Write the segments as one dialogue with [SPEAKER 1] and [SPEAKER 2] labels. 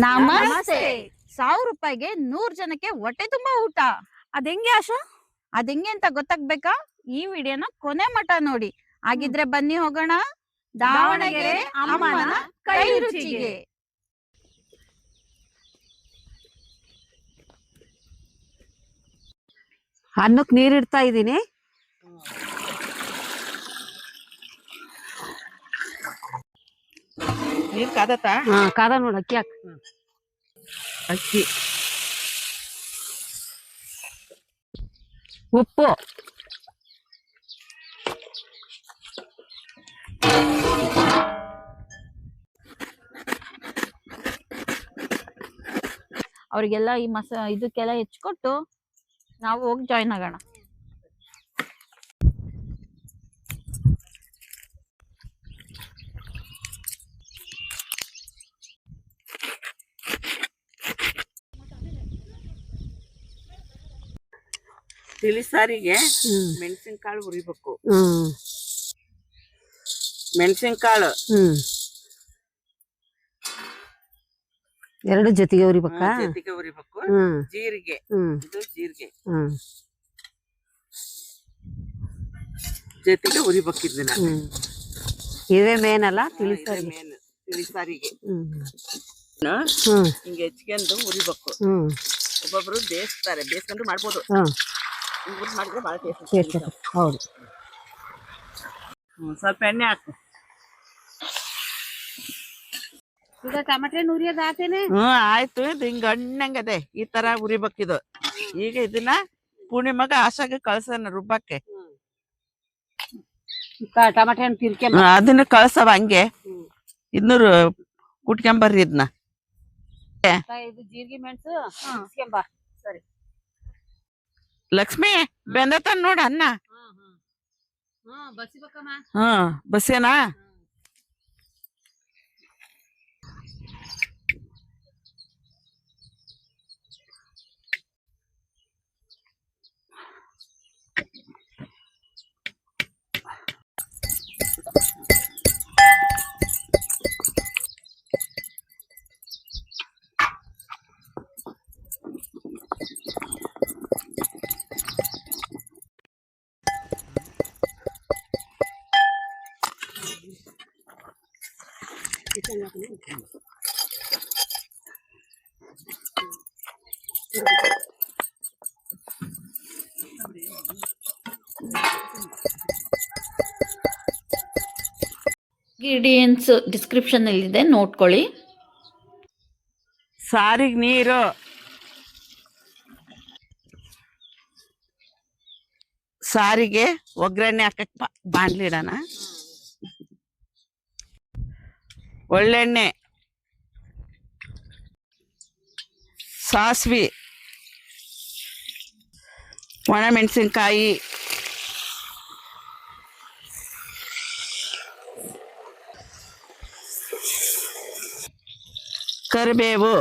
[SPEAKER 1] ನಮಸ್ತೆ. 1000 ರೂಪಾಯಿಗೆ 100 ಜನಕ್ಕೆ ಹೊಟ್ಟೆ ತುಂಬಾ ಊಟ.
[SPEAKER 2] ಅದೆಂಗೆ ಆಶಾ?
[SPEAKER 1] ಅದೆಂಗೆ ಅಂತ ಗೊತ್ತಾಗ್ಬೇಕಾ? ಈ ವಿಡಿಯೋನ ಕೊನೆ ಮಟ ನೋಡಿ. ಹಾಗಿದ್ರೆ ಬನ್ನಿ ಹೋಗೋಣ ದಾವಣಗೆರೆ ಅಮ್ಮನ ಕೈ ರುಚಿಗೆ.
[SPEAKER 2] ಅನ್ನಕ್ಕೆ ನೀರ್ ಇಡ್ತಾ ಇದೀನಿ.
[SPEAKER 3] ನೀರ್ ಕಾದತ್ತಾ?
[SPEAKER 2] ಕಾದ ನೋಡ. ಅಕ್ಕಿ ಹಾಕ.
[SPEAKER 3] ಅಕ್ಕಿ,
[SPEAKER 2] ಉಪ್ಪು,
[SPEAKER 1] ಅವ್ರಿಗೆಲ್ಲ ಈ ಇದಕ್ಕೆಲ್ಲ ಹೆಚ್ಚಿಕೊಟ್ಟು ನಾವು ಹೋಗಿ ಜಾಯ್ನ್ ಆಗೋಣ.
[SPEAKER 3] ತಿಳಿ ಸಾರಿಗೆ ಮೆಣಸಿನಕಾಳು ಹುರಿಬೇಕು. ಮೆಣಸಿನಕಾಳು
[SPEAKER 2] ಎರಡು ಜೊತೆಗೆ ಹುರಿಬೇಕಾ?
[SPEAKER 3] ಜೊತೆಗೆ ಹುರಿಬೇಕು. ಜೀರಿಗೆ, ಇದು ಜೀರಿಗೆ ಜೊತೆಗೆ ಹುರಿಬೇಕು. ಇದನ್ನ
[SPEAKER 2] ಇವೇ ಮೇನ್ ಅಲ್ಲ ತಿಳಿ ಸಾರಿಗೆ.
[SPEAKER 3] ಮೇನ್ ತಿಳಿ ಸಾರಿಗೆ ಹಿಂಗೆ ಹೆಚ್ಕೊಂಡು ಹುರಿಬೇಕು. ಒಬ್ಬೊಬ್ರು ಬೇಯಿಸ್ತಾರೆ, ಬೇಯಿಸ್ಕೊಂಡು ಮಾಡ್ಬೋದು. ಮಾಡಿದ್ರೆ ಭಾಳ ಟೇಸ್ಟ್.
[SPEAKER 2] ಹೌದು.
[SPEAKER 3] ಸ್ವಲ್ಪ ಎಣ್ಣೆ ಹಾಕು.
[SPEAKER 2] ಈಗ ಟಮಾಟೆ ಹುರಿಯೋದು ಆತೇನೆ.
[SPEAKER 3] ಆಯ್ತು. ಇದು ಹಿಂಗ ಹಣ್ಣಂಗದೆ ಈ ತರ ಹುರಿಬೇಕಿದು. ಈಗ ಇದನ್ನ ಪೂರ್ಣಿಮಾಗ ಆಶಾಗ ಕಳ್ಸನ ರುಬ್ಬಕ್ಕೆ.
[SPEAKER 2] ಟಮಾಟೆ ಹಣ್ಣು
[SPEAKER 3] ಅದನ್ನ ಕಳ್ಸವ ಹಂಗೆ. ಇನ್ನೂರು ಕುಟ್ಕೊಂಬರ್ರಿ ಇದನ್ನ.
[SPEAKER 2] ಇದು ಜೀರಿಗೆ ಮೆಣಸು ಸರಿ.
[SPEAKER 3] ಲಕ್ಷ್ಮಿ ಬೆಂದತನ್ ನೋಡ ಅನ್ನ.
[SPEAKER 2] ಬಸಿಬೇಕಮ್ಮ.
[SPEAKER 3] ಬಸ್ಸೇನಾ?
[SPEAKER 1] ಇಂಗ್ರೀಡಿಯೆಂಟ್ಸ್ ಡಿಸ್ಕ್ರಿಪ್ಷನ್ ಅಲ್ಲಿದೆ, ನೋಡ್ಕೊಳ್ಳಿ.
[SPEAKER 3] ಸಾರಿಗೆ ನೀರು, ಸಾರಿಗೆ ಒಗ್ಗರಣೆ ಹಾಕಕ್ ಬಾಣ್ಲಿಡೋಣ. ಒಳ್ಳೆಣ್ಣೆ, ಸಾಸ್ವಿ, ಒಣಮೆಣಸಿನ್ಕಾಯಿ, ಕರಿಬೇವು,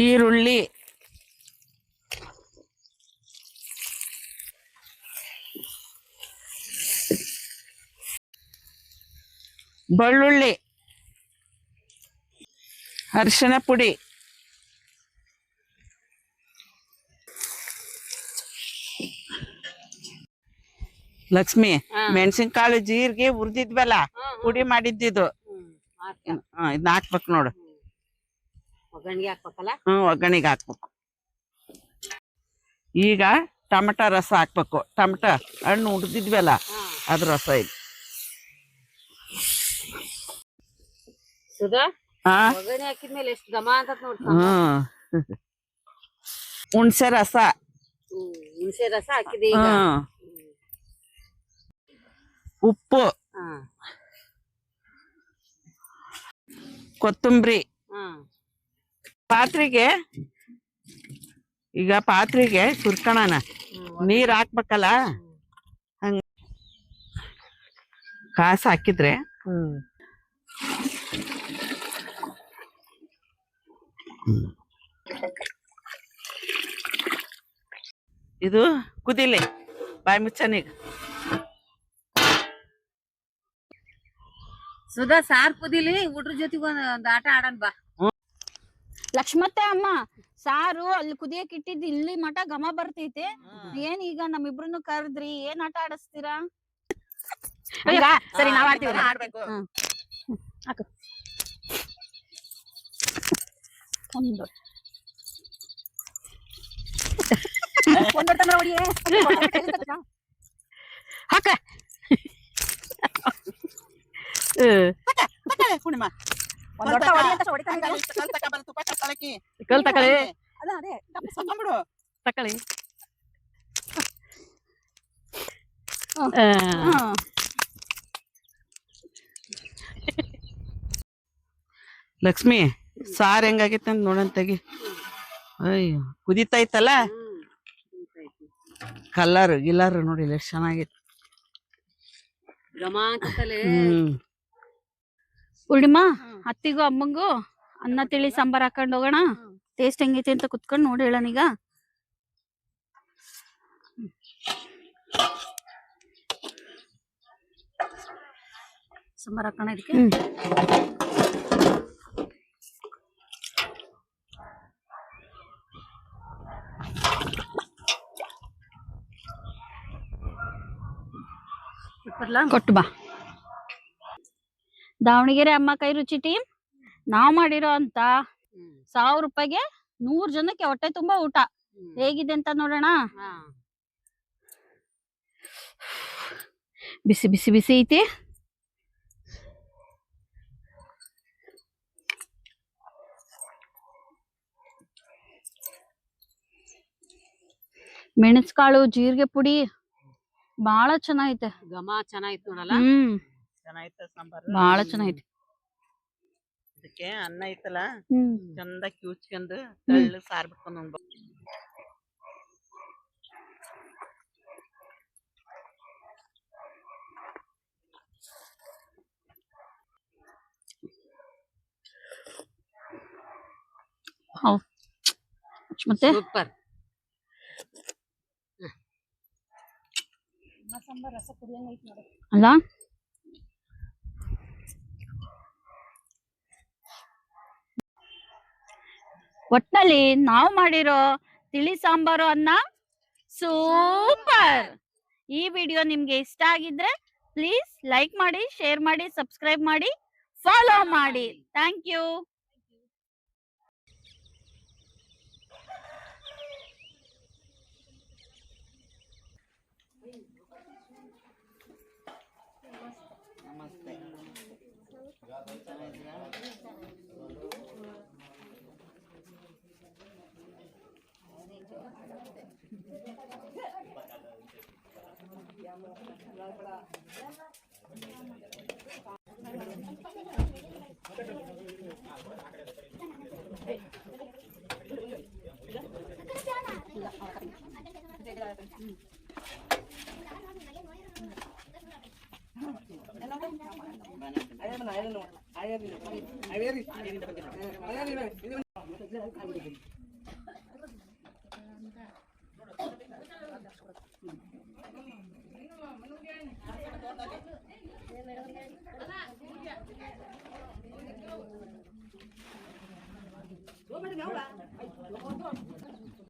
[SPEAKER 3] ಈರುಳ್ಳಿ, ಬೆಳ್ಳುಳ್ಳಿ, ಅರಿಶಿಣ ಪುಡಿ, ಲಕ್ಷ್ಮಿ ಮೆಣಸಿನಕಾಳು ಜೀರಿಗೆ ಹುರಿದಿದ್ವಲ್ಲ, ಪುಡಿ ಮಾಡಿದ್ದಿದ್ದು ಇದನ್ನ ಹಾಕ್ಬೇಕು ನೋಡು.
[SPEAKER 2] ಒಗ್ಗರಣೆಗೆ ಹಾಕ್ಬೇಕಲ್ಲ?
[SPEAKER 3] ಒಗ್ಗರಣೆಗೆ ಹಾಕ್ಬೇಕು. ಈಗ ಟಮಟ ರಸ ಹಾಕ್ಬೇಕು. ಟಮಟ ಹಣ್ಣು ಹುರಿದಿದ್ವಲ್ಲ ಅದ್ರ ರಸ ಇದು.
[SPEAKER 2] ಒಗ್ಗರಣೆ ಹಾಕಿದ್ಮೇಲೆ ಎಷ್ಟು ಘಮ ಅಂತ ನೋಡಿ.
[SPEAKER 3] ಹುಣಸೆ ರಸ,
[SPEAKER 2] ಹುಣಸೆ ರಸ ಹಾಕಿದೆ. ಈಗ
[SPEAKER 3] ಉಪ್ಪು, ಕೊತ್ತಂಬರಿ. ಪಾತ್ರೆಗೆ ಸುರ್ಕಣನ ನೀರ್ ಹಾಕ್ಬೇಕಲ್ಲ, ಹಂಗ ಕಾಸು ಹಾಕಿದ್ರೆ ಇದು ಕುದಿಲೆ. ಬಾಯ್ ಮುಚ್ಚನೀಗ.
[SPEAKER 2] ಸುಧಾ ಸಾರ್ ಕುದಿಲಿ ಹುಡ್ರ ಜೊತೆಗೆ ಒಂದ್ ಆಟ ಆಡನ್ ಬಾ.
[SPEAKER 1] ಲಕ್ಷ್ಮತ್ತೆ ಅಮ್ಮ, ಸಾರು ಅಲ್ಲಿ ಕುದಿಯಕ್ ಇಟ್ಟಿದ್ ಇಲ್ಲಿ ಮಠ ಘಮ ಬರ್ತೈತೆ. ಏನ್ ಈಗ ನಮ್ಮಿಬ್ರನ್ನು ಕರ್ದ್ರಿ, ಏನ್ ಆಟ ಆಡಸ್ತೀರಾ? ಸರಿ, ನಾವ್ ಆಡ್ತೀವಿ.
[SPEAKER 3] ಆಡ್ಬೇಕು.
[SPEAKER 1] ಹಾಕು. ಒಂದು ಹಾಕ.
[SPEAKER 3] ತಕಳೆ ಪೂರ್ಣಿಮಾ. ಕಲ್ ತಕಳೆ. ಸಾಕೊಂಬಿಡು. ತಕಳೆ. ಲಕ್ಷ್ಮಿ, ಸಾರ್ ಹೆಂಗಾಗೈತೆ ಅಂತ ನೋಡನ್ ತೆಗಿ. ಅಯ್ಯೋ, ಕುದಿತೈತಲ್ಲ. ಕಲ್ಲರ್ ಗಿಲ್ಲರ್ ನೋಡಿ ಎಷ್ಟು ಚೆನ್ನಾಗೈತಿ.
[SPEAKER 2] ಘಮ ಅಂತಲೇ.
[SPEAKER 1] ಪೂರ್ಣಿಮಾ, ಅತ್ತಿಗೂ ಅಮ್ಮಂಗೂ ಅನ್ನ ತಿಳಿ ಸಾಂಬಾರ್ ಹಾಕೊಂಡ್ ಹೋಗೋಣ. ಟೇಸ್ಟ್ ಹೆಂಗೈತಿ ಅಂತ ಕುತ್ಕೊಂಡ್ ನೋಡಿ ಹೇಳನೀಗ. ಸಾಂಬಾರ್ ಹಾಕೋಣ ಇದಕ್ಕೆ. ಕೊಟ್ಟು ಬಾ. ದಾವಣಗೆರೆ ಅಮ್ಮ ಕೈ ರುಚಿ ಟೀಮ್, ನಾವ್ ಮಾಡಿರೋ ಅಂತ 1000 ರೂಪಾಯಿಗೆ 100 ಜನಕ್ಕೆ ಹೊಟ್ಟೆ ತುಂಬಾ ಊಟ. ಹೇಗಿದೆ ಅಂತ ನೋಡೋಣ. ಬಿಸಿ ಬಿಸಿ ಬಿಸಿ ಐತಿ. ಮೆಣಸ್ಕಾಳು, ಜೀರಿಗೆ ಪುಡಿ ಬಾಳ ಚೆನ್ನಾಗೈತೆ.
[SPEAKER 2] ಘಮ ಚೆನ್ನಾಗಿತ್ತು ನೋಡಲ್ಲ.
[SPEAKER 3] ಚೆನ್ನಾಗಿತ್ತ ಸಾಂಬಾರ್.
[SPEAKER 1] ಬಾಳ ಚೆನ್ನಾಗೈತಿ.
[SPEAKER 3] ಅದಕ್ಕೆ ಅನ್ನ ಐತಲ್ಲ ಚಂದ ಕಿವುಚ್ಕೊಂಡು ತೆಳ್ಳು ಸಾರ್ ಬಿಟ್ಕೊಂಡು ಉಣ್ಬೇಕು.
[SPEAKER 1] ಮತ್ತೆ
[SPEAKER 2] ಸೂಪರ್.
[SPEAKER 1] ಅಲ್ಲ, ಒಟ್ನಲ್ಲಿ ನಾವು ಮಾಡಿರೋ ತಿಳಿ ಸಾಂಬಾರು ಅನ್ನ ಸೂಪರ್. ಈ ವಿಡಿಯೋ ನಿಮ್ಗೆ ಇಷ್ಟ ಆಗಿದ್ರೆ ಪ್ಲೀಸ್ ಲೈಕ್ ಮಾಡಿ, ಶೇರ್ ಮಾಡಿ, ಸಬ್ಸ್ಕ್ರೈಬ್ ಮಾಡಿ, ಫಾಲೋ ಮಾಡಿ. Thank you.